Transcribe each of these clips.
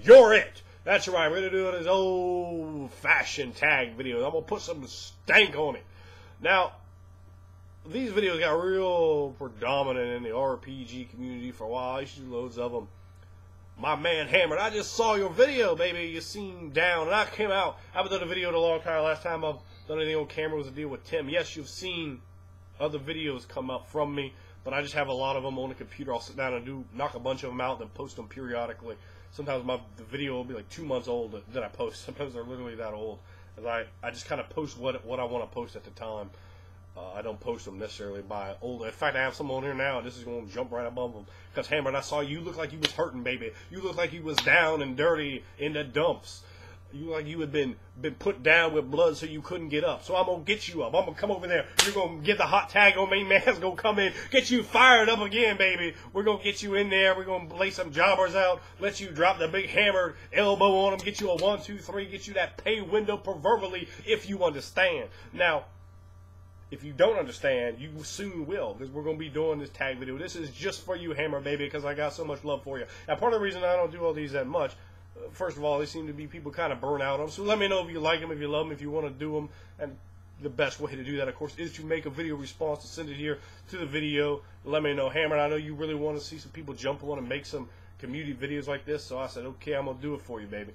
you're it. That's right, we're going to do this old-fashioned tag video. I'm going to put some stank on it. Now, these videos got real predominant in the RPG community for a while. I used to do loads of them. My man Hammered, I just saw your video, baby. You seem down. And I came out. I haven't done a video in a long time. Last time I've done anything on camera was a deal with Tim. Yes, you've seen other videos come up from me, but I just have a lot of them on the computer. I'll sit down and knock a bunch of them out and post them periodically. Sometimes the video will be like 2 months old that I post. Sometimes they're literally that old. I just kind of post what I want to post at the time. I don't post them necessarily by old. In fact, I have some on here now, and this is going to jump right above them. Because, Hammered, I saw you look like you was hurting, baby. You look like you was down and dirty in the dumps. You look like you had been put down with blood so you couldn't get up. So I'm going to get you up. I'm going to come over there. You're going to get the hot tag on me. Man's going to come in, get you fired up again, baby. We're going to get you in there. We're going to lay some jobbers out, let you drop the big hammered elbow on them, get you a 1, 2, 3, get you that pay window proverbially, if you understand. Now, if you don't understand, you soon will, because we're going to be doing this tag video. This is just for you, Hammer, baby, because I got so much love for you. Now, part of the reason I don't do all these that much, first of all, they seem to be people kind of burn out on them. So let me know if you like them, if you love them, if you want to do them. And the best way to do that, of course, is to make a video response to send it here to the video. Let me know, Hammer. I know you really want to see some people jump on and make some community videos like this. So I said, okay, I'm going to do it for you, baby.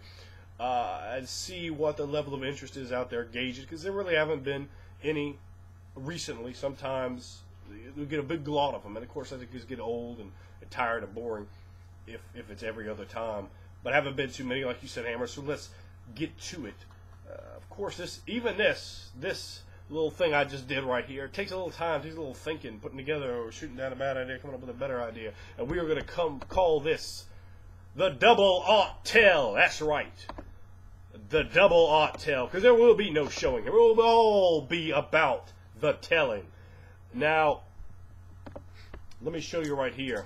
And see what the level of interest is out there, gauge it, because there really haven't been any recently. Sometimes we get a big glut of them, and of course I think these get old and tired and boring if it's every other time, but haven't been too many, like you said, Hammer. So let's get to it. Of course, this little thing I just did right here, it takes a little time, takes a little thinking, putting together, or shooting down a bad idea, coming up with a better idea, and we are going to call this the double aught tell. That's right, the double aught tell, because there will be no showing. It will all be about the telling. Now, let me show you right here.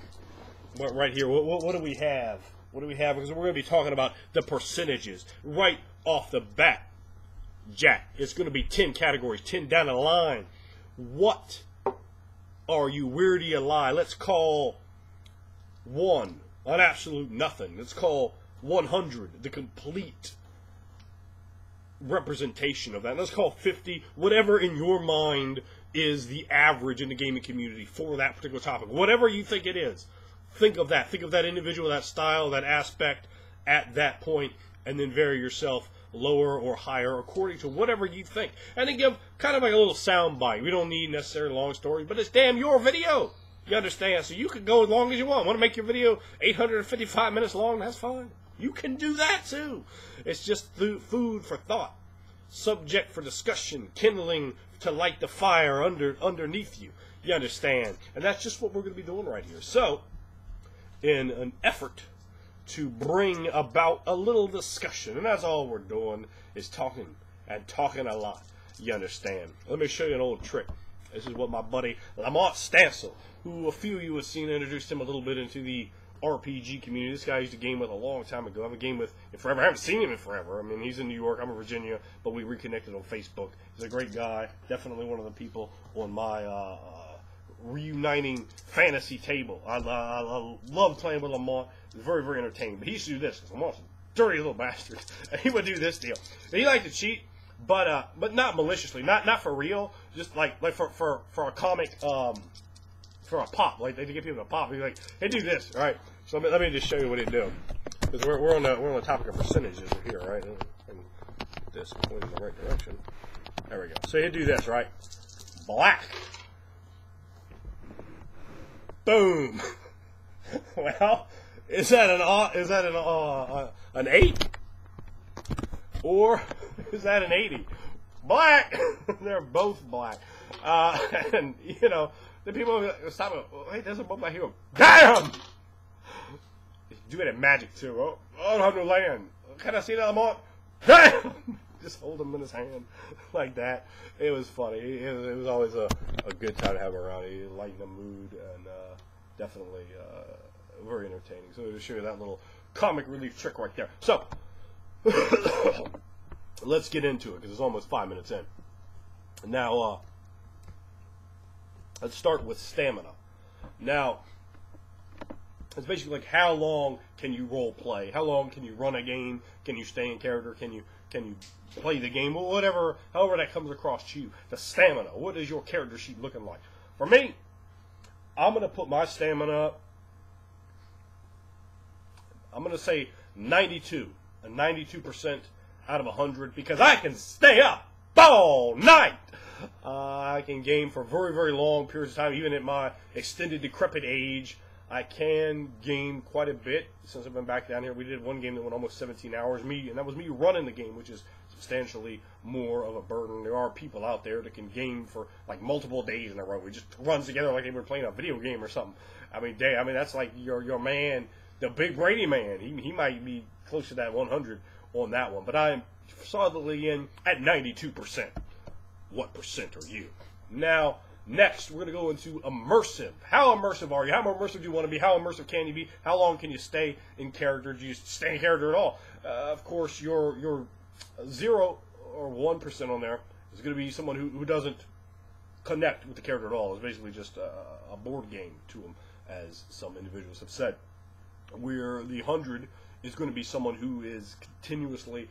What do we have? What do we have? Because we're going to be talking about the percentages right off the bat. Jack, it's going to be 10 categories, 10 down the line. What are you? Where do you lie? Let's call 1 an absolute nothing. Let's call 100 the complete representation of that. Let's call 50 whatever in your mind is the average in the gaming community for that particular topic. Whatever you think it is, think of that. Think of that individual, that style, that aspect at that point, and then vary yourself lower or higher according to whatever you think. And then give kind of like a little sound bite. We don't need necessarily long stories, but it's damn your video. You understand? So you can go as long as you want. Want to make your video 855 minutes long? That's fine. You can do that too. It's just food for thought, subject for discussion, kindling to light the fire underneath you. You understand? And that's just what we're going to be doing right here. So, in an effort to bring about a little discussion, and that's all we're doing, is talking, and talking a lot. You understand? Let me show you an old trick. This is what my buddy Lamont Stancil, who a few of you have seen, introduced him a little bit into the RPG community. This guy I used to game with a long time ago. I haven't gamed with him forever. I haven't seen him in forever. I mean, he's in New York. I'm in Virginia, but we reconnected on Facebook. He's a great guy. Definitely one of the people on my reuniting fantasy table. I love playing with Lamont. It's very, very entertaining. But he used to do this, because Lamont's a dirty little bastard. And he would do this deal. And he liked to cheat, but not maliciously, not for real. Just like for a comic, for a pop, like they get people to pop. He's like, hey, do this, all right? So let me just show you what he'd do, because we're on the topic of percentages here, right? And this pointing in the right direction. There we go. So he'd do this, right? Black. Boom. Well, is that an 8? Or is that an 80? Black. They're both black. And you know, the people stop it. Hey, there's a boat back here. Damn! Do it at magic too. Oh, I don't have no land. Can I see that, Lamont? Damn! Just hold him in his hand like that. It was funny. It was always a good time to have him around. He lightened the mood, and definitely very entertaining. So to show you that little comic relief trick right there. So let's get into it, because it's almost 5 minutes in. Now, let's start with stamina. Now, It's basically like how long can you role play? How long can you run a game? Can you stay in character? Can you play the game? Whatever, however that comes across to you. The stamina. What is your character sheet looking like? For me, I'm going to put my stamina up. I'm going to say 92. A 92% out of 100 because I can stay up all night. I can game for very, very long periods of time, even at my extended decrepit age. I can game quite a bit since I've been back down here. We did one game that went almost 17 hours, and that was me running the game, which is substantially more of a burden. There are people out there that can game for like multiple days in a row. It just runs together like they were playing a video game or something. I mean, that's like your man, the Big Brady man. He might be close to that 100 on that one, but I'm solidly in at 92%. What percent are you? Now, next, we're going to go into immersive. How immersive are you? How immersive do you want to be? How immersive can you be? How long can you stay in character? Do you stay in character at all? Of course, your 0 or 1% on there is going to be someone who doesn't connect with the character at all. It's basically just a board game to them, as some individuals have said. Where the 100 is going to be someone who is continuously,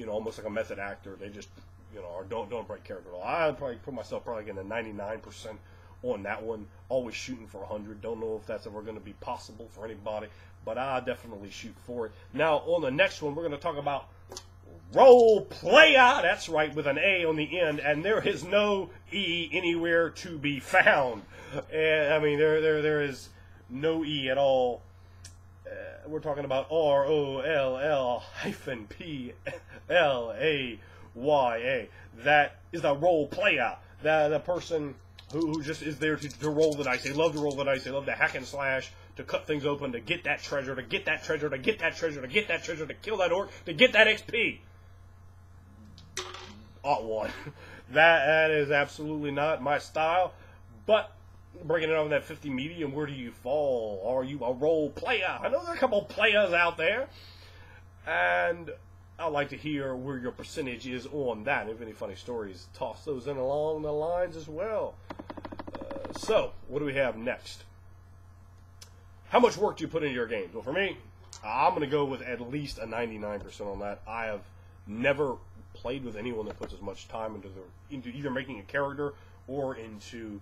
almost like a method actor. They just or don't break character at all. I'd probably put myself in a 99% on that one. Always shooting for 100. Don't know if that's ever going to be possible for anybody, but I definitely shoot for it. Now, on the next one, we're going to talk about role player. That's right, with an A on the end, and there is no E anywhere to be found. And I mean, there is no E at all. We're talking about ROLL-PLAYA. That is a role player. The person who just is there to roll the dice. They love to roll the dice. They love to hack and slash, to cut things open, to get that treasure, to get that treasure, to get that treasure, to get that treasure, to kill that orc, to get that XP. One. That is absolutely not my style. But breaking it on that 50 medium, where do you fall? Are you a role player? I know there are a couple players out there, and I'd like to hear where your percentage is on that. If you have any funny stories, toss those in along the lines as well. So, what do we have next? How much work do you put into your games? Well, for me, I'm going to go with at least a 99% on that. I have never played with anyone that puts as much time into either making a character or into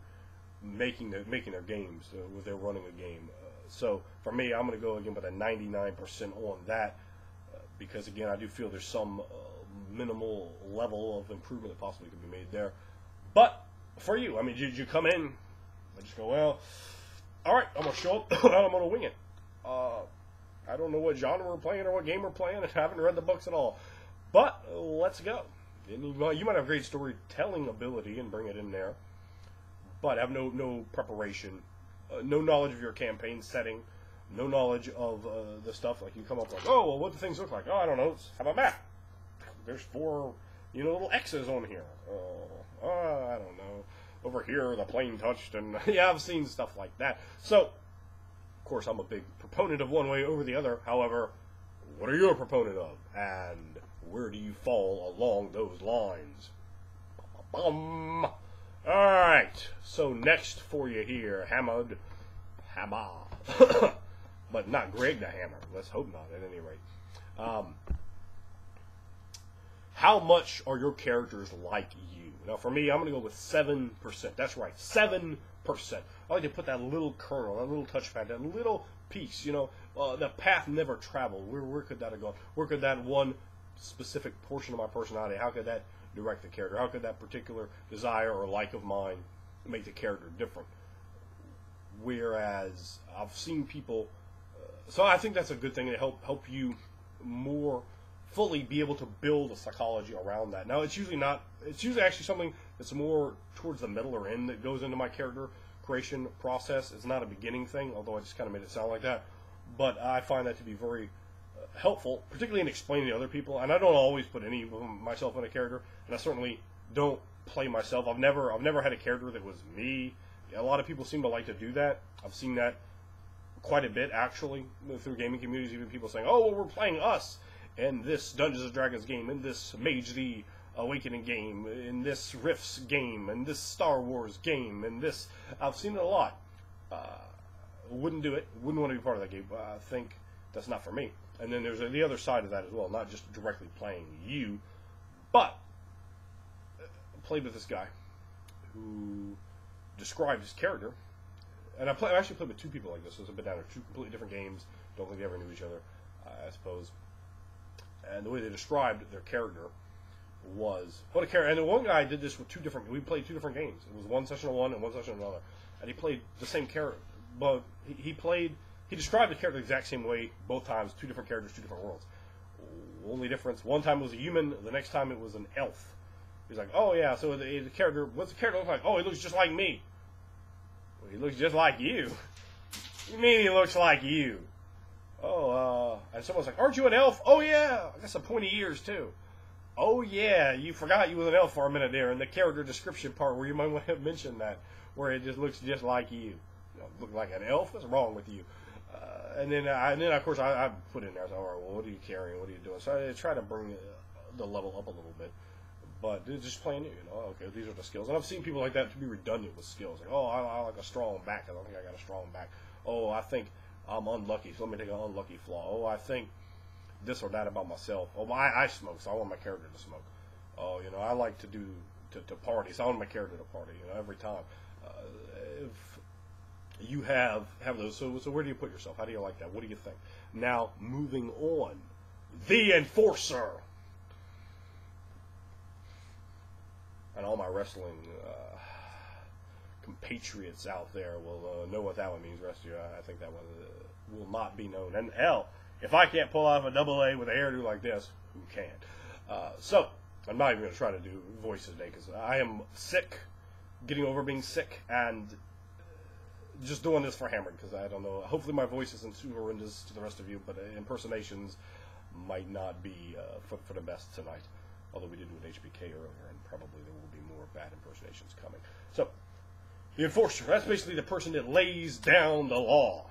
making their games, with their running a game. So for me, I'm going to go again with a 99% on that, because again, I do feel there's some minimal level of improvement that possibly could be made there. But for you, I mean, did you come in and just go, well, all right, I'm going to show up and I'm going to wing it. I don't know what genre we're playing or what game we're playing, and I haven't read the books at all. But let's go. You might have great storytelling ability and bring it in there, but have no preparation, no knowledge of your campaign setting, no knowledge of the stuff. Like, you come up like, oh, well, what do things look like? Oh, I don't know. How about that? There's 4, little X's on here. I don't know. Over here, the plane touched, and yeah, I've seen stuff like that. So, of course, I'm a big proponent of one way over the other. However, what are you a proponent of? And where do you fall along those lines? Bum. Alright, so next for you here, Hammer. But not Greg the Hammer. Let's hope not, at any rate. How much are your characters like you? Now, for me, I'm going to go with 7%. That's right, 7%. I like to put that little kernel, that little touchpad, that little piece, the path never traveled. Where could that have gone? Where could that one specific portion of my personality, how could that direct the character? How could that particular desire or like of mine make the character different? Whereas I've seen people, so I think that's a good thing to help you more fully be able to build a psychology around that. Now, it's usually actually something that's more towards the middle or end that goes into my character creation process. It's not a beginning thing, although I just kind of made it sound like that. But I find that to be very helpful, particularly in explaining to other people. And I don't always put any of myself in a character, and I certainly don't play myself. I've never had a character that was me. A lot of people seem to like to do that. I've seen that quite a bit, actually, through gaming communities. Even people saying, oh, well, we're playing us in this Dungeons & Dragons game, in this Mage the Awakening game, in this Rifts game, in this Star Wars game, in this. I've seen it a lot. wouldn't do it. Wouldn't want to be part of that game. I think that's not for me. And then there's the other side of that as well, not just directly playing you, but played with this guy who described his character. And I actually played with two people like this. So it's been down to two completely different games. Don't think they ever knew each other, I suppose. And the way they described their character was what a character. And the one guy did this with two different. We played two different games. It was one session of one and one session of another. And he played the same character, but he described the character the exact same way both times. Two different characters, two different worlds. Only difference: one time it was a human, the next time it was an elf. He's like, oh yeah, so the character. What's the character look like? Oh, he looks just like me. Well, he looks just like you. You mean he looks like you? Oh, and someone's like, aren't you an elf? Oh yeah, I got some pointy ears too. Oh yeah, you forgot you was an elf for a minute there in the character description part where you might want to mention that, where it just looks just like you. You know, look like an elf? What's wrong with you? And then of course I put in there. So, all right, well, what are you carrying? What are you doing? So I try to bring the level up a little bit, but just playing it. You know, okay, these are the skills. And I've seen people like that to be redundant with skills. Like, oh, I like a strong back. I don't think I got a strong back. Oh, I think I'm unlucky, so let me take an unlucky flaw. Oh, I think this or that about myself. Oh, I smoke, so I want my character to smoke. Oh, you know, I like to do to party, so I want my character to party. You know, every time. If you have those, so where do you put yourself? How do you like that? What do you think? Now, moving on, the Enforcer, and all my wrestling compatriots out there will know what that one means. The rest of you, I think that one will not be known. And hell, if I can't pull off a double A with a hairdo like this, who can? So, I'm not even going to try to do voices today because I am sick, getting over being sick, and just doing this for Hammered because I don't know. Hopefully my voice isn't too horrendous to the rest of you, but impersonations might not be for the best tonight. Although we did do an HBK earlier, and probably there will be more bad impersonations coming. So, the Enforcer, that's basically the person that lays down the law.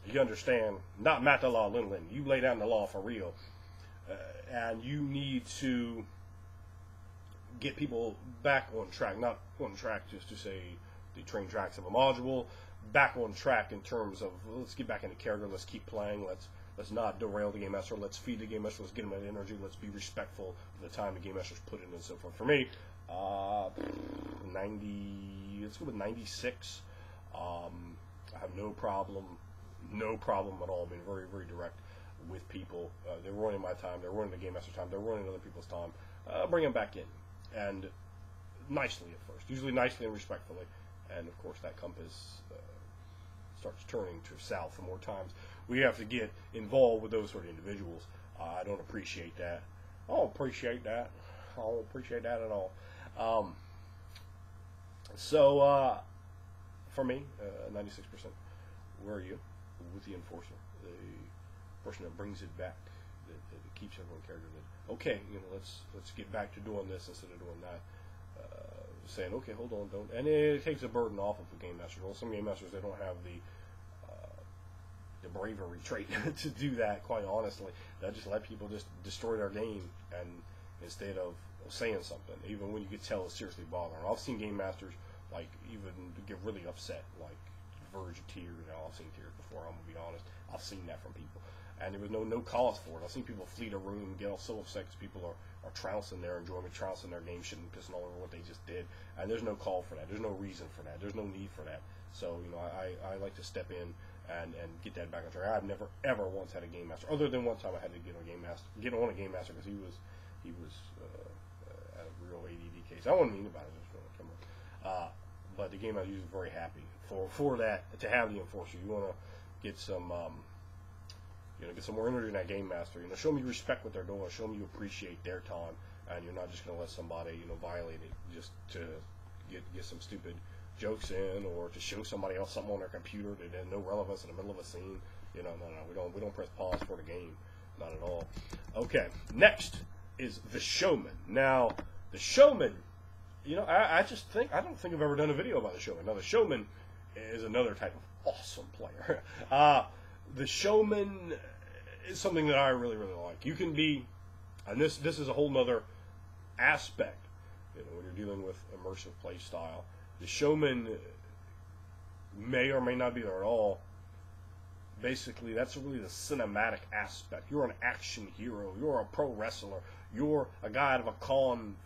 You understand? Not Matala Linlin. You lay down the law for real. And you need to get people back on track. Not on track just to say the train tracks of a module. Back on track in terms of, let's get back into character. Let's keep playing. Let's not derail the Game Master. Let's feed the Game Master. Let's get him that energy. Let's be respectful of the time the Game Master's put in and so forth. For me, 90. Let's go with 96. I have no problem at all. Being very, very direct with people. They're ruining my time. They're ruining the Game Master's time. They're ruining other people's time. Bring them back in, and nicely at first. Usually nicely and respectfully. And of course, that compass starts turning to south the more times we have to get involved with those sort of individuals. I don't appreciate that. I don't appreciate that. I don't appreciate that at all. So, for me, 96%. Where are you? With the Enforcer, the person that brings it back, that keeps everyone character. That okay, you know, let's get back to doing this instead of doing that. Saying okay, hold on, don't, and it takes a burden off of the Game Master. Well, some Game Masters, they don't have the bravery trait to do that. Quite honestly, they just let people just destroy their game, and instead of saying something, even when you could tell it's seriously bothering. I've seen Game Masters like even get really upset, like verge of tears. You know, I've seen tears before. I'm gonna be honest. I've seen that from people, and there was no cause for it. I've seen people flee the room, get all so upset because people are trouncing their enjoyment, trouncing their game, shitting, pissing all over what they just did, and there's no call for that. There's no reason for that. There's no need for that. So, you know, I like to step in and get that back on track. I've never ever once had a Game Master, other than one time I had to get on a Game Master because he was a real ADD case. I wasn't mean about it, just want to come up. But the Game Master was very happy for that to have the Enforcer. You want to get some. Get some more energy in that Game Master. You know, show them you respect what they're doing. Show them you appreciate their time, and you're not just going to let somebody, violate it just to get some stupid jokes in, or to show somebody else something on their computer that has no relevance in the middle of a scene. No. We don't press pause for the game, not at all. Okay, next is the Showman. Now, the Showman, I don't think I've ever done a video about the Showman. Now, the Showman is another type of awesome player. The Showman is something that I really, really like. You can be, and this is a whole nother aspect, when you're dealing with immersive play style. The Showman may or may not be there at all, Basically, that's really the cinematic aspect. You're an action hero. You're a pro wrestler. You're a guy out of a kung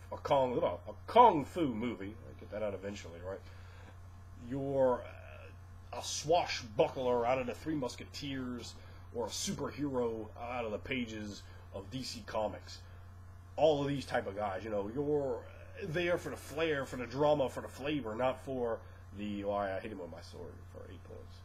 fu movie. I'll get that out eventually, right? You're a swashbuckler out of the Three Musketeers, or a superhero out of the pages of DC Comics. All of these type of guys, you're there for the flair, for the drama, for the flavor, not for the, oh, I hit him with my sword for 8 points.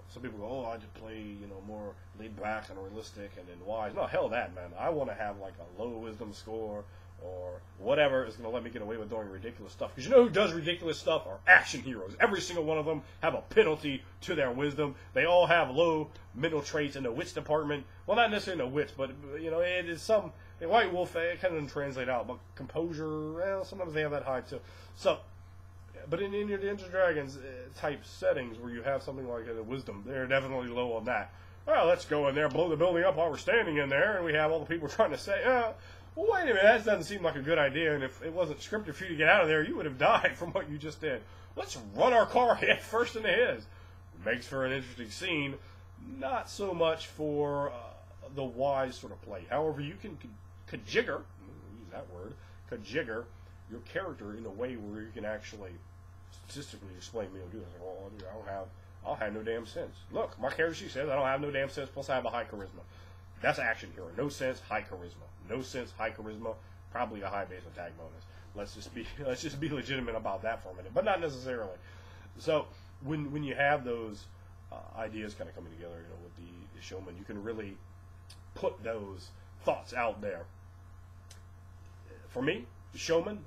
Some people go, oh, I just play, more laid back and realistic and then wise. No, hell that, man. I want to have like a low wisdom score or whatever is going to let me get away with doing ridiculous stuff. Because who does ridiculous stuff are action heroes. Every single one of them have a penalty to their wisdom. They all have low mental traits in the wits department. Well, not necessarily in the wits, but, it is some, in White Wolf, it kind of doesn't translate out. But composure, well, sometimes they have that high too. So, but in your Dungeons & Dragons type settings where you have something like a wisdom, they're definitely low on that. Well, let's go in there, blow the building up while we're standing in there, and we have all the people trying to say, well, wait a minute, that doesn't seem like a good idea, and if it wasn't scripted for you to get out of there, you would have died from what you just did. Let's run our car head first into his. Makes for an interesting scene, not so much for the wise sort of play. However, you can kajigger, use that word, kajigger your character in a way where you can actually statistically explain me, do this. Well, I don't have no damn sense. Look, my character sheet says I don't have no damn sense, plus I have a high charisma. That's an action hero. No sense, high charisma. No sense, high charisma, probably a high base attack bonus. Let's just be legitimate about that for a minute, but not necessarily. So when you have those ideas kind of coming together, with the showman, you can really put those thoughts out there. For me, the showman,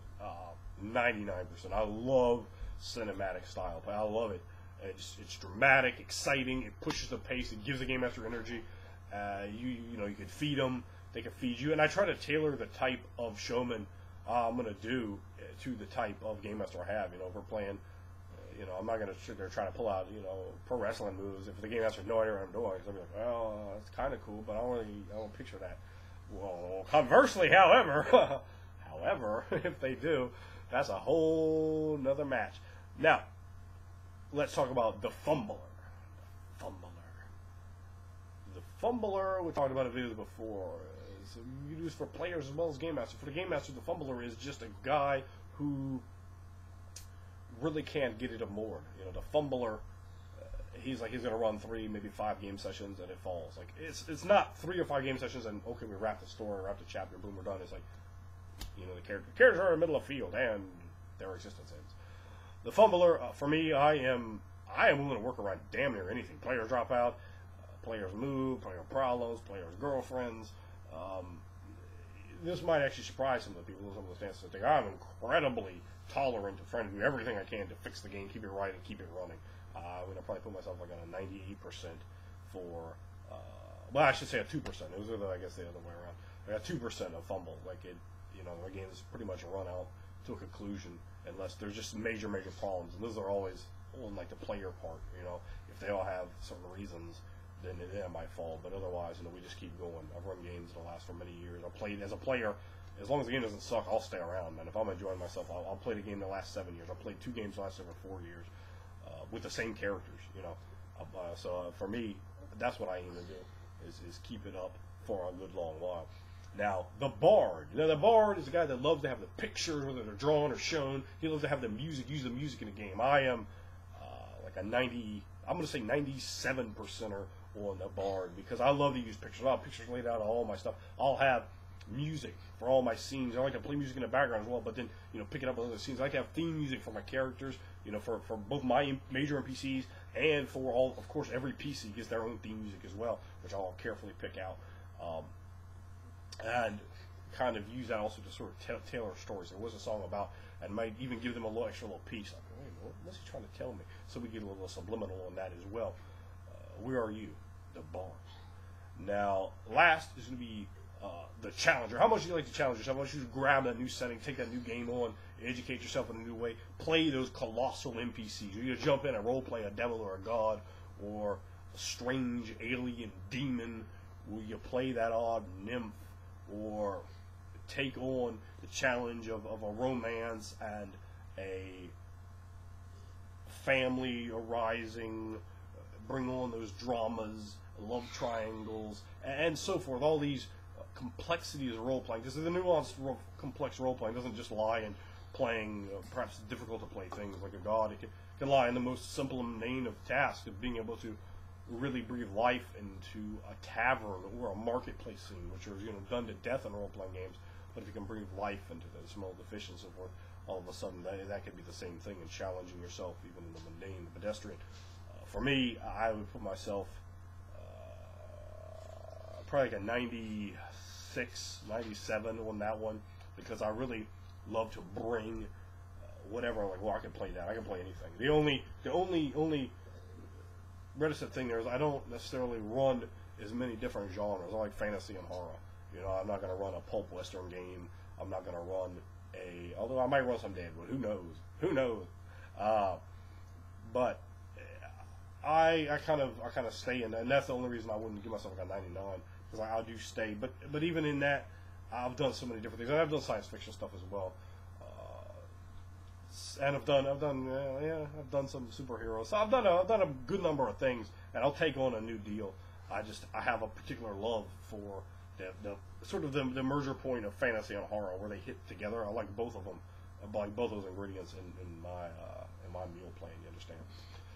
99%. I love cinematic style play. I love it. It's dramatic, exciting. It pushes the pace. It gives the game master energy. You can feed them. They can feed you. And I try to tailor the type of showman I'm going to do to the type of game master I have. If we're playing, I'm not going to sit there trying to pull out, pro wrestling moves. If the game master has no idea what I'm doing, so I'm like, well, it's kind of cool, but I don't picture that. Well, conversely, however, if they do, that's a whole nother match. Now, let's talk about the fumbler. The fumbler, we talked about in videos before, is used for players as well as game master. For the game master, the fumbler is just a guy who really can't get it aboard. The fumbler, he's going to run 3, maybe 5 game sessions, and it falls. Like it's not 3 or 5 game sessions, and okay, we wrap the story, wrap the chapter, boom, we're done. It's like, the characters are in the middle of the field, and their existence ends. The fumbler, for me, I am willing to work around damn near anything. Players drop out, players move, player problems, players' girlfriends. This might actually surprise some of the people in some of the stances that think I'm incredibly tolerant to trying to do everything I can to fix the game, keep it right, and keep it running. I'm going to probably put myself like on a 98% for, well, I should say a 2%. It was, I guess, the other way around. I got 2% of fumble. Like the game is pretty much run out to a conclusion unless there's just major problems. And those are always on like the player part. If they all have certain reasons, then it might fall. But otherwise, we just keep going. I've run games that'll last for many years. I've played as a player. As long as the game doesn't suck, I'll stay around, man. If I'm enjoying myself, I'll play the game that lasts 7 years. I've played 2 games that last over 4 years with the same characters, So for me, that's what I aim to do, is keep it up for a good long while. Now, the bard. The bard is a guy that loves to have the pictures, whether they're drawn or shown. He loves to have the music, use the music in the game. I am like a 90, I'm going to say 97%er on the bard because I love to use pictures. I'll have pictures laid out of all my stuff. I'll have music for all my scenes. I like to play music in the background as well, but then, pick it up on other scenes. I like to have theme music for my characters, for both my major NPCs and for all, of course, every PC gets their own theme music as well, which I'll carefully pick out. And kind of use that also to sort of tailor stories. There was a song about, and might even give them a little extra little piece. Like, wait, what's he trying to tell me? So we get a little subliminal on that as well. Where are you? The bard. Now, last is going to be the challenger. How much do you like to challenge yourself? How much do you grab that new setting, take that new game on, educate yourself in a new way, play those colossal NPCs. You're going to jump in and role play a devil or a god or a strange alien demon. Will you play that odd nymph or take on the challenge of a romance and a family arising bring on those dramas, love triangles, and so forth. All these complexities of role playing, because the nuanced, complex role playing doesn't just lie in playing perhaps difficult to play things like a god. It can lie in the most simple and mundane of tasks of being able to really breathe life into a tavern or a marketplace scene, which are done to death in role playing games. But if you can breathe life into the small deficiencies, so forth, all of a sudden that could be the same thing in challenging yourself, even in the mundane, the pedestrian. For me, I would put myself probably like a 96, 97 on that one, because I really love to bring whatever. Like, well, I can play that. I can play anything. The only reticent thing there is I don't necessarily run as many different genres. I like fantasy and horror. I'm not going to run a pulp western game. I'm not going to run although I might run some Deadwood. Who knows? Who knows? But I kind of stay in that, and that's the only reason I wouldn't give myself like a 99, because I do stay. But even in that, I've done so many different things. I've done science fiction stuff as well, and I've done some superheroes. So I've done a good number of things, and I'll take on a new deal. I have a particular love for the sort of the merger point of fantasy and horror where they hit together. I like both of them. I like both those ingredients in my meal plan. You understand?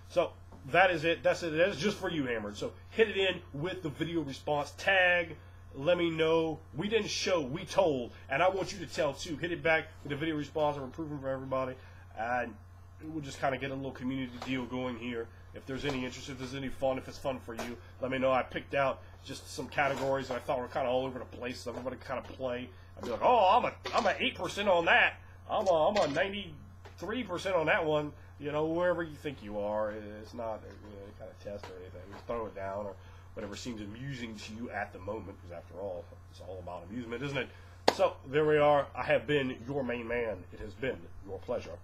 So that is it. That's it. That is just for you, Hammered. So hit it in with the video response tag. Let me know. We didn't show, we told, and I want you to tell too. Hit it back with the video response. We're improving for everybody, and we'll just kind of get a little community deal going here. If there's any interest, if there's any fun, if it's fun for you, let me know. I picked out just some categories that I thought were kind of all over the place, so everybody kind of play. I'd be like, oh, I'm a 8% on that. I'm a 93% on that one. Wherever you think you are, it's not a kind of test or anything. Just throw it down or whatever seems amusing to you at the moment, because after all, it's all about amusement, isn't it? So there we are. I have been your main man. It has been your pleasure.